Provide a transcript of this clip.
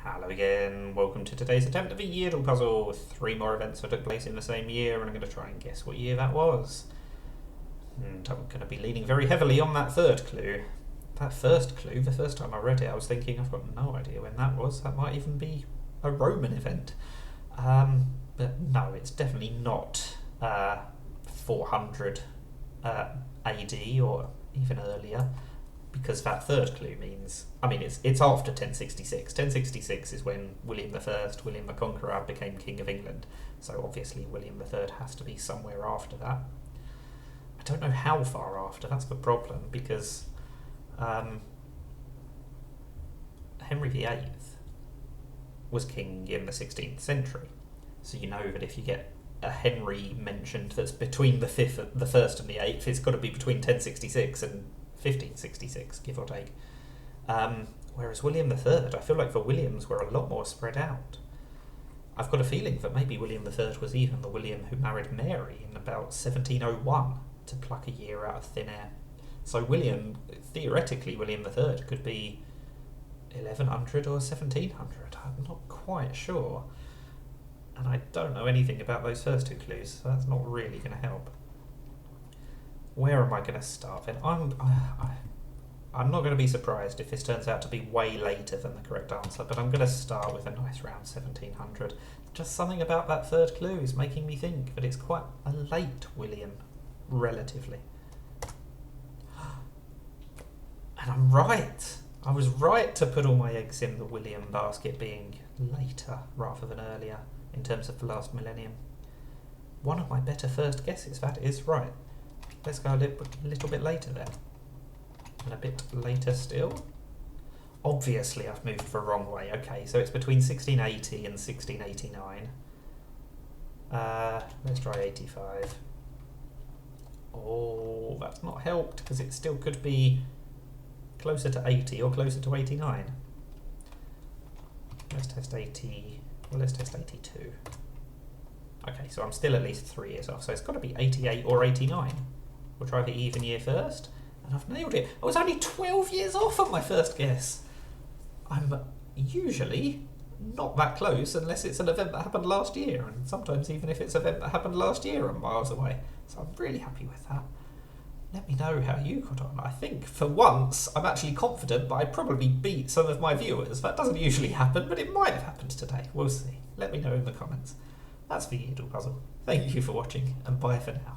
Hello again, welcome to today's attempt of a Yeardle puzzle. 3 more events that took place in the same year, and I'm going to try and guess what year that was. And I'm going to be leaning very heavily on that third clue. That first clue, the first time I read it, I was thinking, I've got no idea when that was. That might even be a Roman event. But no, it's definitely not 400 AD or even earlier. Because that third clue means, I mean, it's after 1066. 1066 is when William I, William the Conqueror, became King of England. So obviously William III has to be somewhere after that. I don't know how far after, that's the problem, because Henry VIII was king in the 16th century. So you know that if you get a Henry mentioned that's between the 1st and the 8th, it's got to be between 1066 and 1566, give or take. Whereas William III, I feel like the Williams were a lot more spread out. I've got a feeling that maybe William III was even the William who married Mary in about 1701 to pluck a year out of thin air. So theoretically William III could be 1100 or 1700. I'm not quite sure. And I don't know anything about those first 2 clues, so that's not really going to help. Where am I going to start then? I'm not going to be surprised if this turns out to be way later than the correct answer, but I'm going to start with a nice round 1700. Just something about that third clue is making me think that it's quite a late William, relatively. And I'm right! I was right to put all my eggs in the William basket being later rather than earlier in terms of the last millennium. One of my better first guesses, that is right. Let's go a little bit later then. And a bit later still. Obviously I've moved the wrong way. Okay, so it's between 1680 and 1689. Let's try 85. Oh, that's not helped, because it still could be closer to 80 or closer to 89. Let's test 80. Well, let's test 82. Okay, so I'm still at least 3 years off, so it's got to be 88 or 89. We'll try the even year first, and I've nailed it. I was only 12 years off on my first guess. I'm usually not that close unless it's an event that happened last year, and sometimes even if it's an event that happened last year, I'm miles away. So I'm really happy with that. Let me know how you got on. I think for once I'm actually confident that I probably beat some of my viewers. That doesn't usually happen, but it might have happened today. We'll see. Let me know in the comments. That's the Yeardle puzzle. Thank you for watching, and bye for now.